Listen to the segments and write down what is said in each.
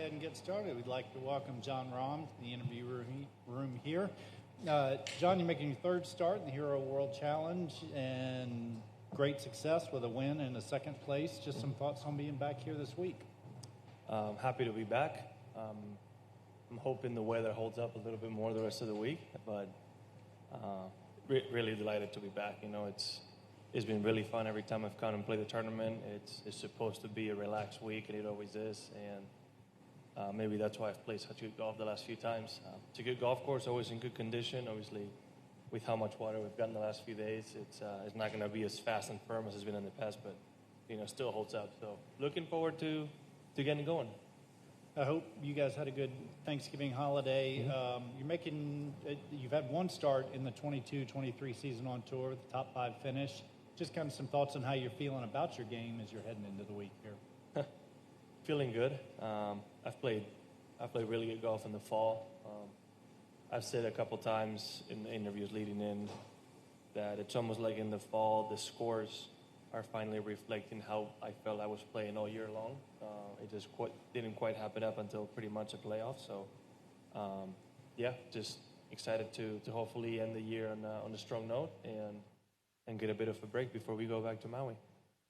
ahead and get started. We'd like to welcome Jon Rahm to the interview room here. Jon, you're making your third start in the Hero World Challenge and great success with a win and a second place. Just some thoughts on being back here this week. Happy to be back. I'm hoping the weather holds up a little bit more the rest of the week, but really delighted to be back. You know, it's been really fun every time I've come and played the tournament. It's supposed to be a relaxed week, and it always is. And maybe that's why I've played such good golf the last few times. It's a good golf course, always in good condition. Obviously, with how much water we've gotten the last few days, it's not going to be as fast and firm as it's been in the past, but you know, still holds up. So looking forward to getting going. I hope you guys had a good Thanksgiving holiday. You've had one start in the 22-23 season on tour, the top 5 finish. Just kind of some thoughts on how you're feeling about your game as you're heading into the week here. Feeling good. I've played really good golf in the fall. I've said a couple times in the interviews leading in that it's almost like in the fall the scores are finally reflecting how I felt I was playing all year long. It just didn't quite happen up until pretty much a playoff. So, just excited to hopefully end the year on a strong note and get a bit of a break before we go back to Maui.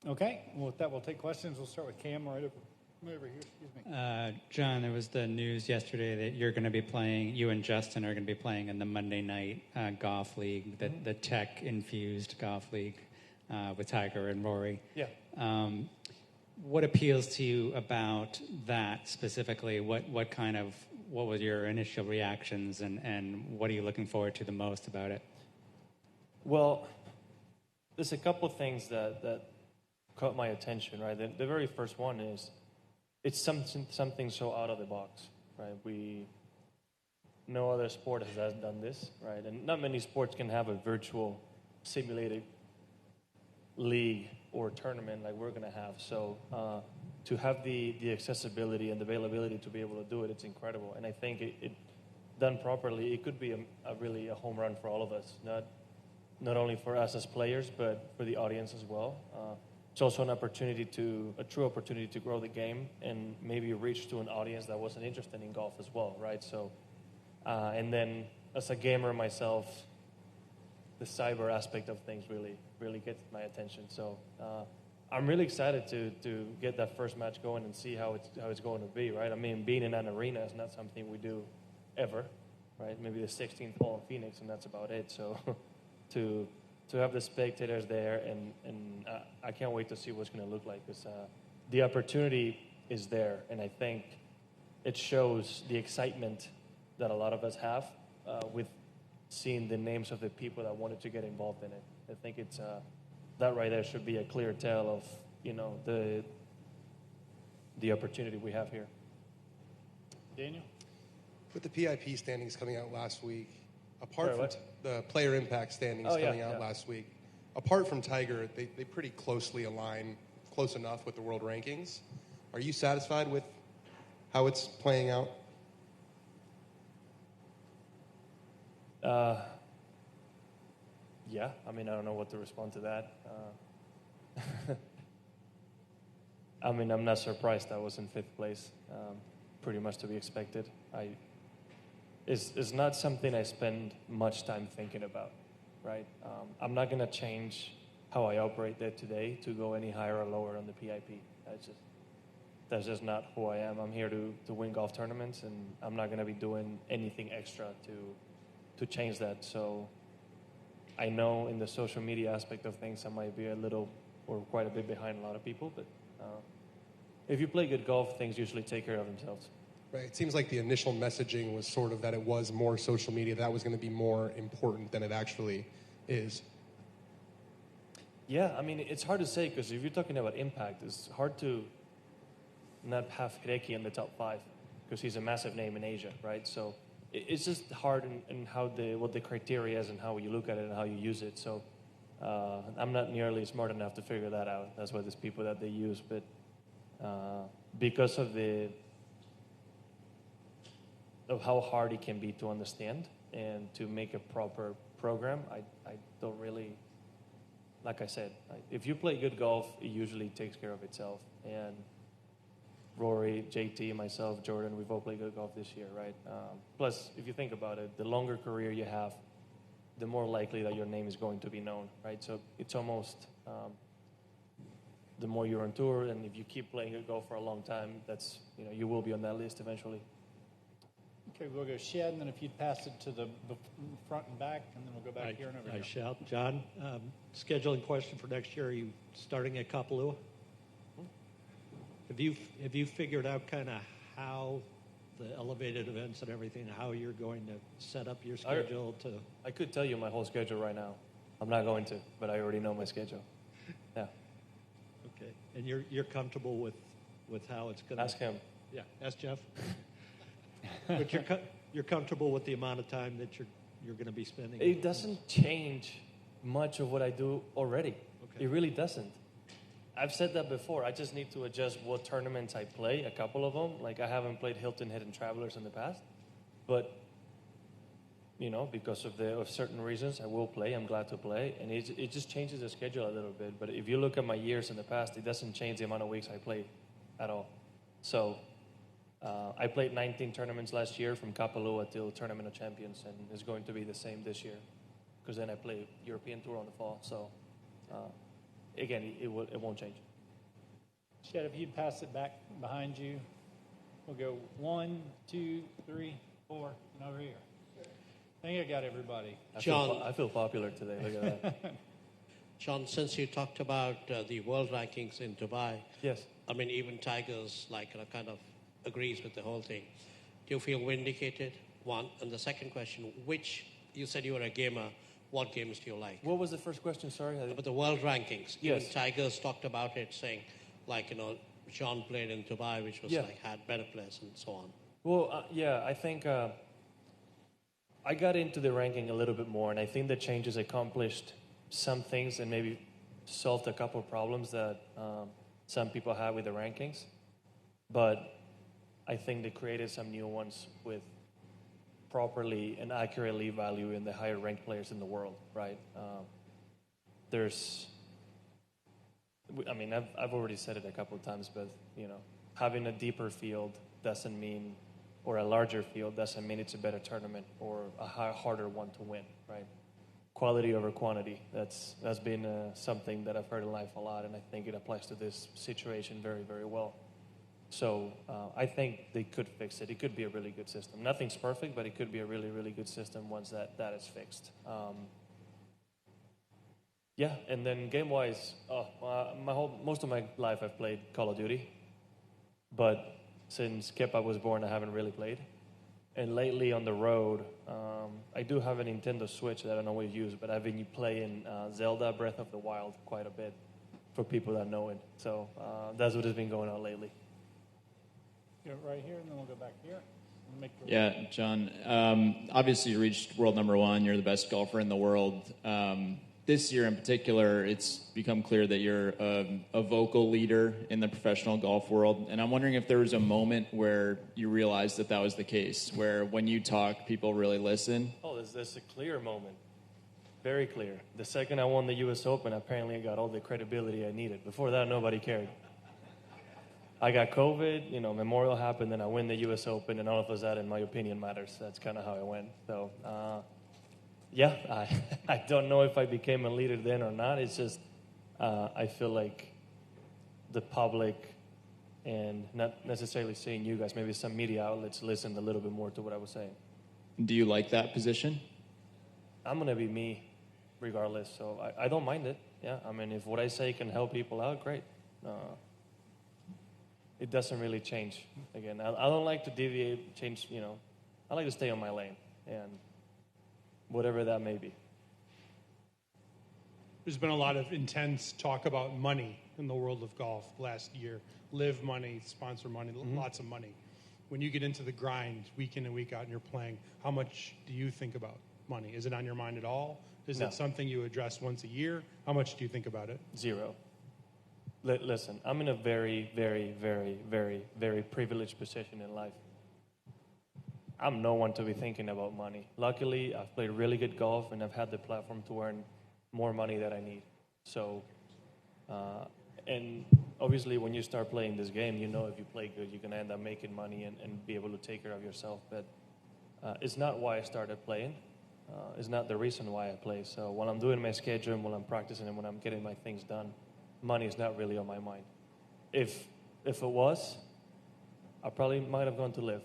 Okay. Well, with that, we'll take questions. We'll start with Cam right over here. Excuse me. John, there was the news yesterday that you're going to be playing, you and Justin are going to be playing in the Monday night golf league, the tech-infused golf league with Tiger and Rory. Yeah. What appeals to you about that specifically? What were your initial reactions and what are you looking forward to the most about it? Well, there's a couple things that caught my attention, right? The very first one is it's something so out of the box, right? No other sport has done this, right? And not many sports can have a virtual simulated league or tournament like we're going to have. So to have the accessibility and the availability to be able to do it, it's incredible. And I think it done properly, it could be really a home run for all of us, not only for us as players, but for the audience as well. It's also a true opportunity to grow the game and maybe reach to an audience that wasn't interested in golf as well, right? So, and then as a gamer myself, the cyber aspect of things really gets my attention. So I'm really excited to get that first match going and see how it's going to be, right? I mean, being in an arena is not something we do ever, right? Maybe the 16th hole in Phoenix, and that's about it. So to have the spectators there, and I can't wait to see what's going to look like, because the opportunity is there, and I think it shows the excitement that a lot of us have with seeing the names of the people that wanted to get involved in it. I think it's that right there should be a clear tale of, you know, the opportunity we have here. Daniel? With the PIP standings coming out last week, apart from the player impact standings coming out last week, apart from Tiger, they pretty closely align, close enough with the world rankings. Are you satisfied with how it's playing out? Yeah, I mean, I don't know what to respond to that. I mean, I'm not surprised I was in 5th place. Pretty much to be expected. It's not something I spend much time thinking about, right? I'm not going to change how I operate day to day to go any higher or lower on the PIP. That's just not who I am. I'm here to win golf tournaments, and I'm not going to be doing anything extra to change that. So I know in the social media aspect of things, I might be a little or quite a bit behind a lot of people, but if you play good golf, things usually take care of themselves. Right. It seems like the initial messaging was sort of that it was more social media, that was going to be more important than it actually is. Yeah, I mean, it's hard to say, because if you're talking about impact, it's hard to not have Hideki in the top 5, because he's a massive name in Asia, right? So it's just hard in what the criteria is and how you look at it and how you use it. So I'm not nearly smart enough to figure that out. That's why there's people that they use. But because of how hard it can be to understand and to make a proper program, I don't really, like I said, if you play good golf, it usually takes care of itself. And Rory, JT, myself, Jordan, we've all played good golf this year, right? Plus, if you think about it, the longer career you have, the more likely that your name is going to be known, right? So it's almost the more you're on tour, and if you keep playing good golf for a long time, that's, you know, you will be on that list eventually. Okay, we'll go Shed, and then if you'd pass it to the front and back, and then we'll go back here and over here. I shall. John, scheduling question for next year. Are you starting at Kapalua? Have you figured out kind of how the elevated events and everything, how you're going to set up your schedule to? I could tell you my whole schedule right now. I'm not going to, but I already know my schedule. Yeah. Okay, and you're comfortable with how it's going to? Ask him. Yeah, ask Jeff. But you're comfortable with the amount of time that you're going to be spending? It doesn't change much of what I do already. Okay. It really doesn't. I've said that before. I just need to adjust what tournaments I play, a couple of them. Like, I haven't played Hilton Head and Travelers in the past. But, you know, because of certain reasons, I will play. I'm glad to play. And it just changes the schedule a little bit. But if you look at my years in the past, it doesn't change the amount of weeks I play at all. So I played 19 tournaments last year from Kapalua till Tournament of Champions. And it's going to be the same this year. Because then I play European Tour on the fall. So... again, it won't change. Shed, if you'd pass it back behind you, we'll go 1, 2, 3, 4, and over here. I think I got everybody. I feel popular today. Look at that. John, since you talked about the world rankings in Dubai, yes. I mean, even Tiger's kind of agrees with the whole thing. Do you feel vindicated? One. And the second question, you said you were a gamer. What games do you like? What was the first question? Sorry. About the world rankings. Yes. Even Tigers talked about it, saying, John played in Dubai, which was had better players and so on. Well, I think I got into the ranking a little bit more, and I think the changes accomplished some things and maybe solved a couple of problems that some people had with the rankings. But I think they created some new ones with properly and accurately valuing the higher ranked players in the world, right? I've already said it a couple of times, but, you know, having a deeper field doesn't mean, or a larger field doesn't mean it's a better tournament or a harder one to win, right? Quality over quantity, that's been something that I've heard in life a lot, and I think it applies to this situation very, very well. So I think they could fix it. It could be a really good system. Nothing's perfect, but it could be a really, really good system once that is fixed. And then game-wise, most of my life I've played Call of Duty. But since Kepa was born, I haven't really played. And lately on the road, I do have a Nintendo Switch that I don't always use, but I've been playing Zelda Breath of the Wild quite a bit for people that know it. So that's what has been going on lately. Go right here, and then we'll go back here. Yeah, John, obviously you reached world number one. You're the best golfer in the world. This year in particular, it's become clear that you're a vocal leader in the professional golf world. And I'm wondering if there was a moment where you realized that was the case, where when you talk, people really listen. Oh, there's a clear moment. Very clear. The second I won the U.S. Open, apparently I got all the credibility I needed. Before that, nobody cared. I got COVID, Memorial happened, then I win the U.S. Open, and all of a sudden, my opinion matters. That's kind of how it went. So, I don't know if I became a leader then or not. It's just I feel like the public, and not necessarily saying you guys, maybe some media outlets listened a little bit more to what I was saying. Do you like that position? I'm going to be me regardless, so I don't mind it. Yeah, I mean, if what I say can help people out, great. It doesn't really change. Again, I don't like to deviate, change, I like to stay on my lane, and whatever that may be. There's been a lot of intense talk about money in the world of golf last year. Live money, sponsor money, lots of money. When you get into the grind week in and week out and you're playing, how much do you think about money? Is it on your mind at all? Is it something you address once a year? How much do you think about it? Zero. Listen, I'm in a very, very, very, very, very privileged position in life. I'm no one to be thinking about money. Luckily, I've played really good golf, and I've had the platform to earn more money than I need. So, and obviously, when you start playing this game, you know if you play good, you're going to end up making money and be able to take care of yourself. But it's not why I started playing. It's not the reason why I play. So while I'm doing my schedule, while I'm practicing, and when I'm getting my things done, money is not really on my mind. If it was, I probably might have gone to live,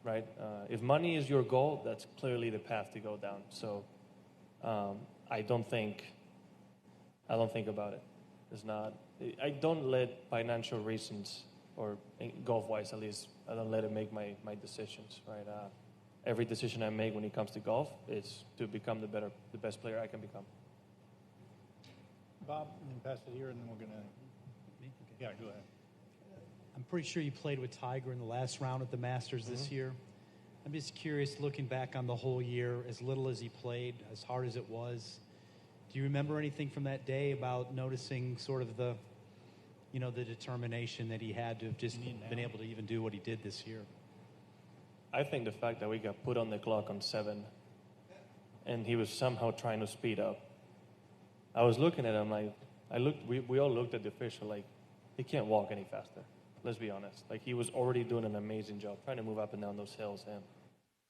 right? If money is your goal, that's clearly the path to go down. So I don't think about it. It's not. I don't let financial reasons, or golf-wise at least, I don't let it make my decisions, right? Every decision I make when it comes to golf is to become the best player I can become. Bob, and then pass it here, and then we're gonna. Yeah, go ahead. I'm pretty sure you played with Tiger in the last round at the Masters this year. I'm just curious, looking back on the whole year, as little as he played, as hard as it was, do you remember anything from that day about noticing sort of the determination that he had to have just been able to even do what he did this year? I think the fact that we got put on the clock on 7, and he was somehow trying to speed up. I was looking at him like, we all looked at the official like, he can't walk any faster. Let's be honest. Like, he was already doing an amazing job trying to move up and down those hills,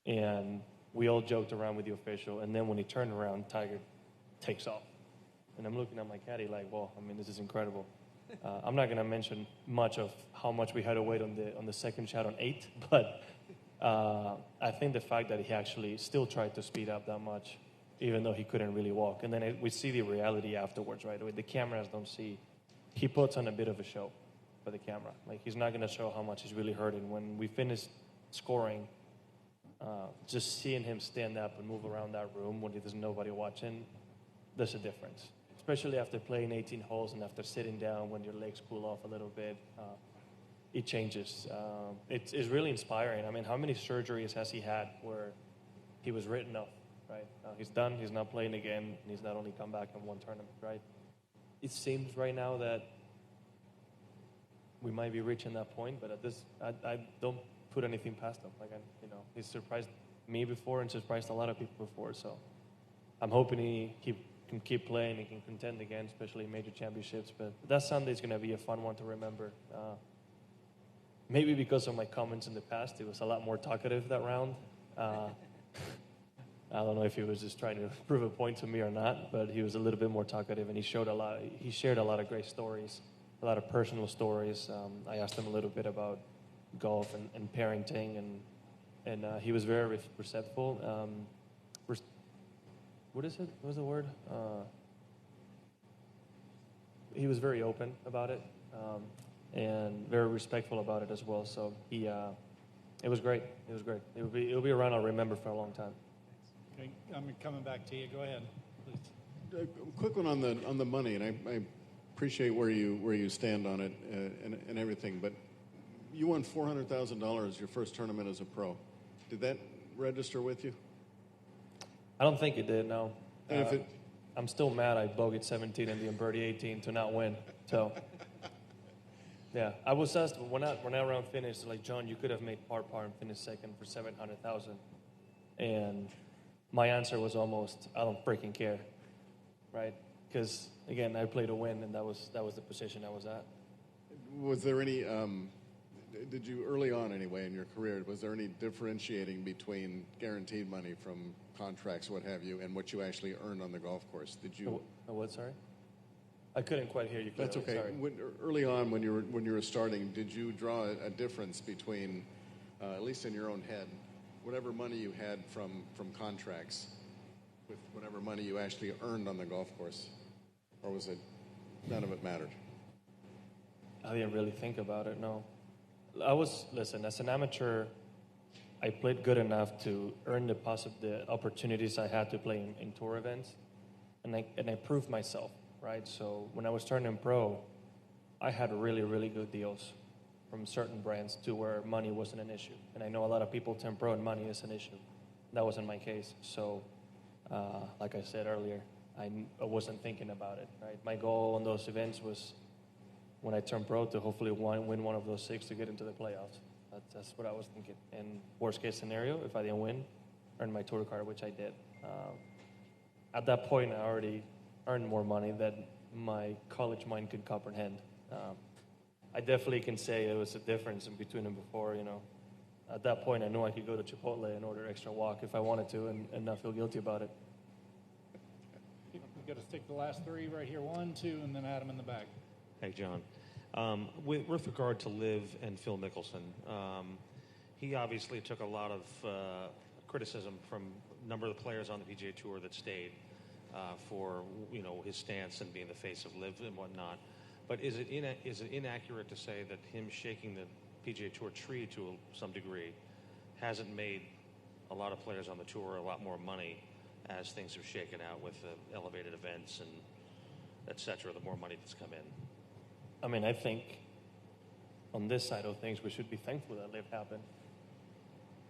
and we all joked around with the official. And then when he turned around, Tiger takes off, and I'm looking at my caddy like, well, I mean, this is incredible. I'm not going to mention much of how much we had to wait on the second shot on 8, but I think the fact that he actually still tried to speed up that much, even though he couldn't really walk. And then we see the reality afterwards, right? The cameras don't see. He puts on a bit of a show for the camera. Like, he's not going to show how much he's really hurting. When we finished scoring, just seeing him stand up and move around that room when there's nobody watching, there's a difference. Especially after playing 18 holes and after sitting down when your legs cool off a little bit. It changes. It's really inspiring. I mean, how many surgeries has he had where he was written off, right? He's done, he's not playing again, and he's not only come back in one tournament, right? It seems right now that we might be reaching that point, but I don't put anything past him. Like, he's surprised me before and surprised a lot of people before, so I'm hoping he can keep playing and can contend again, especially in major championships. But that Sunday is going to be a fun one to remember. Maybe because of my comments in the past, it was a lot more talkative that round. I don't know if he was just trying to prove a point to me or not, but he was a little bit more talkative, and he shared a lot of great stories, a lot of personal stories. I asked him a little bit about golf and parenting, and he was very receptive. What is it? What was the word? He was very open about it. And very respectful about it as well. So it was great. It was great. It'll be around. I'll remember for a long time. Okay, I'm coming back to you. Go ahead, please. A quick one on the money, and I appreciate where you stand on it and everything. But you won $400,000 your first tournament as a pro. Did that register with you? I don't think it did. No. I'm still mad. I bogeyed 17 and then birdie 18 to not win. So. Yeah, I was asked when that round finished, like, John, you could have made par and finished second for $700,000, and my answer was almost, I don't freaking care, right? Because again, I played to win, and that was the position I was at. Was there any? Did you early on anyway in your career? Was there any differentiating between guaranteed money from contracts, what have you, and what you actually earned on the golf course? Did you? What? Sorry. I couldn't quite hear you clearly. That's okay. Early on, when you were starting, did you draw a difference between, at least in your own head, whatever money you had from contracts, with whatever money you actually earned on the golf course, or was it none of it mattered? I didn't really think about it. No, listen. As an amateur, I played good enough to earn the opportunities I had to play in tour events, and I proved myself. Right, so when I was turning pro, I had really, really good deals from certain brands to where money wasn't an issue. And I know a lot of people turn pro and money is an issue. That wasn't my case. So, like I said earlier, I wasn't thinking about it. Right, my goal on those events was, when I turned pro, to hopefully win one of those 6 to get into the playoffs. That's what I was thinking. And worst case scenario, if I didn't win, earn my tour card, which I did. At that point, I already earned more money than my college mind could comprehend. I definitely can say there was a difference in between them before. At that point, I knew I could go to Chipotle and order extra wok if I wanted to, and not feel guilty about it. We've got to stick the last three right here. 1, 2, and then Adam in the back. Hey, John. With regard to Liv and Phil Mickelson, he obviously took a lot of criticism from a number of the players on the PGA Tour that stayed for his stance and being the face of Liv and whatnot. But is it inaccurate to say that him shaking the PGA Tour tree to some degree hasn't made a lot of players on the tour a lot more money as things have shaken out with the elevated events and et cetera, the more money that's come in? I mean, I think on this side of things, we should be thankful that Liv happened.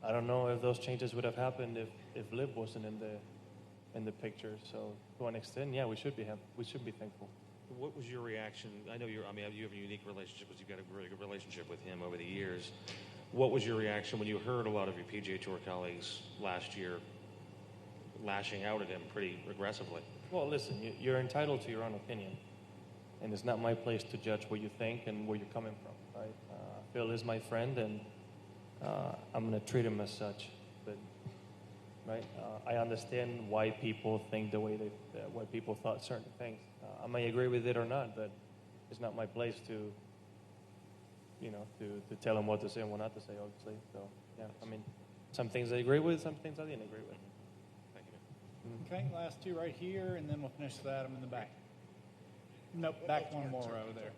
I don't know if those changes would have happened if Liv wasn't in the picture. So to an extent, yeah, we should be thankful. What was your reaction? I know you have a unique relationship because you've got a really good relationship with him over the years. What was your reaction when you heard a lot of your PGA Tour colleagues last year lashing out at him pretty aggressively? Well, listen, you're entitled to your own opinion. And it's not my place to judge what you think and where you're coming from, right? Phil is my friend, and I'm going to treat him as such. But, right? I understand why people think the way why people thought certain things. I may agree with it or not, but it's not my place to tell them what to say and what not to say, obviously. So, yeah, I mean, some things I agree with, some things I didn't agree with. Thank you. Okay, last two right here, and then we'll finish with Adam in the back. Nope, back one more row there.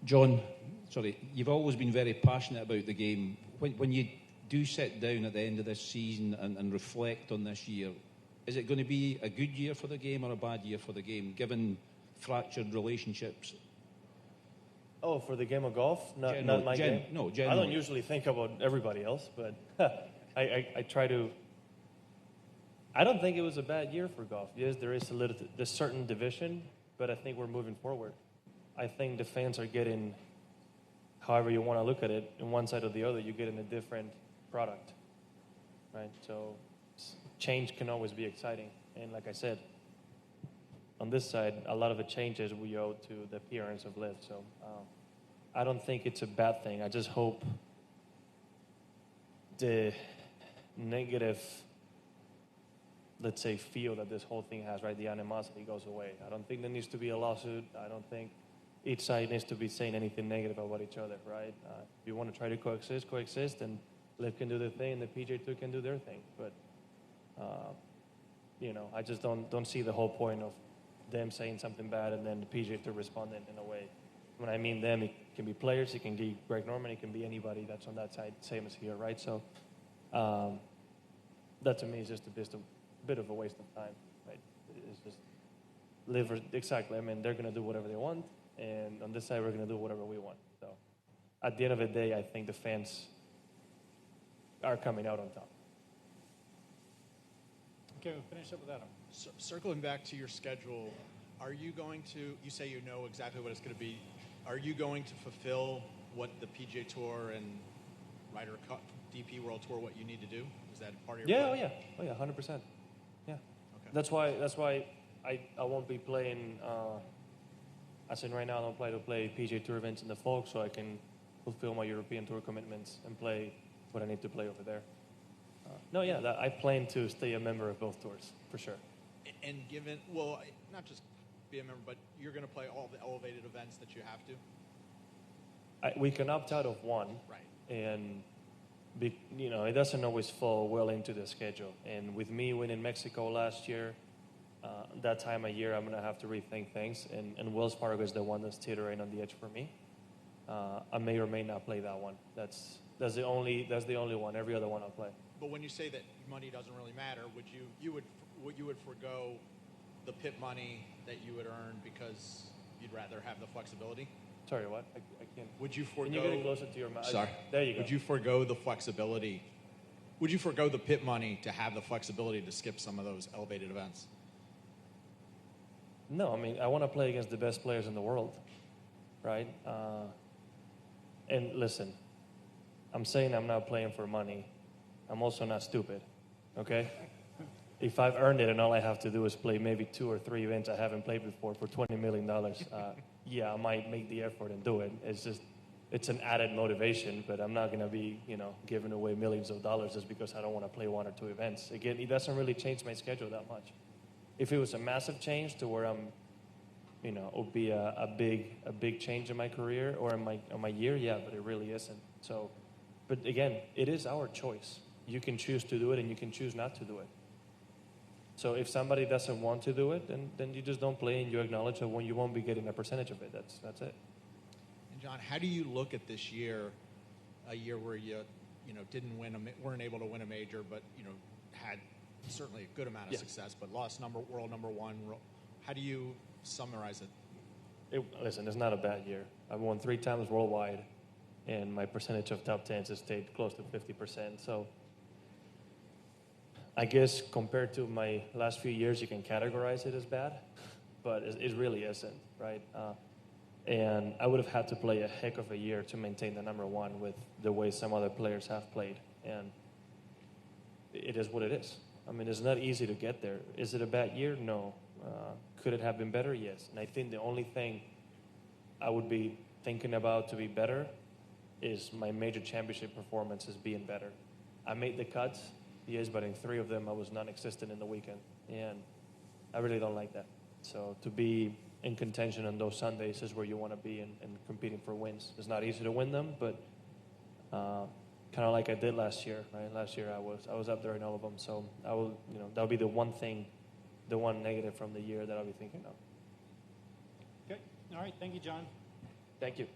John, sorry, you've always been very passionate about the game. When you do sit down at the end of this season and reflect on this year, is it going to be a good year for the game or a bad year for the game, given fractured relationships? Oh, for the game of golf? Not my game? No, I generally. don't usually think about everybody else, but I try to. I don't think it was a bad year for golf. Yes, there is there's certain division, but I think we're moving forward. I think the fans are getting, however you want to look at it, on one side or the other, you're getting a different product, right? So change can always be exciting. And like I said, on this side, a lot of the changes we owe to the appearance of Liv. So I don't think it's a bad thing. I just hope the negative, let's say, feel that this whole thing has, right, the animosity goes away. I don't think there needs to be a lawsuit. I don't think each side needs to be saying anything negative about each other, right? If you want to try to coexist, and Liv can do their thing, and the PGA Tour can do their thing. But, I just don't see the whole point of them saying something bad and then the PGA Tour responding in a way. When I mean them, it can be players, it can be Greg Norman, it can be anybody that's on that side, same as here, right? So that to me is just a bit of a waste of time, right? It's just exactly. I mean, they're going to do whatever they want, and on this side, we're going to do whatever we want. So at the end of the day, I think the fans are coming out on top. Okay, we'll finish up with Adam. Circling back to your schedule, are you going to, you say you know exactly what it's going to be, are you going to fulfill what the PGA Tour and Ryder Cup, DP World Tour, what you need to do? Is that part of your plan? Oh yeah, 100%. Yeah. Okay. That's why I won't be playing, as in right now I don't play to play PGA Tour events in the fall, so I can fulfill my European Tour commitments and play what I need to play over there. I plan to stay a member of both tours, for sure. And given, well, not just be a member, but you're going to play all the elevated events that you have to? We can opt out of one. Right. And, it doesn't always fall well into the schedule. And with me winning Mexico last year, that time of year, I'm going to have to rethink things. And Wells Fargo is the one that's teetering on the edge for me. I may or may not play that one. That's the only one. Every other one I'll play. But when you say that money doesn't really matter, would you would forego the PIP money that you would earn because you'd rather have the flexibility? Sorry, what? I can't. Would you forego? Can you get it closer to your mouth? Sorry. There you go. Would you forego the flexibility? Would you forego the PIP money to have the flexibility to skip some of those elevated events? No, I mean, I want to play against the best players in the world, right? And listen, I'm saying I'm not playing for money. I'm also not stupid, okay? if I've earned it and all I have to do is play maybe 2 or 3 events I haven't played before for $20 million, yeah, I might make the effort and do it. It's an added motivation, but I'm not going to be, giving away millions of dollars just because I don't want to play 1 or 2 events. Again, it doesn't really change my schedule that much. If it was a massive change to where I'm, it would be a big change in my career or in my year, yeah, but it really isn't. So, but again, it is our choice. You can choose to do it and you can choose not to do it. So if somebody doesn't want to do it, then you just don't play and you acknowledge that when you won't be getting a percentage of it. That's it. And Jon, how do you look at this year, a year where you weren't able to win a major, but had certainly a good amount of success, but lost world number 1. How do you summarize it? Listen, it's not a bad year. I've won 3 times worldwide, and my percentage of top 10s has stayed close to 50%. So I guess compared to my last few years, you can categorize it as bad, but it really isn't, right? And I would have had to play a heck of a year to maintain the number 1 with the way some other players have played. And it is what it is. I mean, it's not easy to get there. Is it a bad year? No. Could it have been better? Yes. And I think the only thing I would be thinking about to be better is my major championship performances being better. I made the cuts, yes, but in 3 of them I was non-existent in the weekend. And I really don't like that. So to be in contention on those Sundays is where you want to be and competing for wins. It's not easy to win them, but kind of like I did last year, right? Last year I was up there in all of them. So I will, that'll be the one thing, the one negative from the year that I'll be thinking of. Okay. All right. Thank you, Jon. Thank you.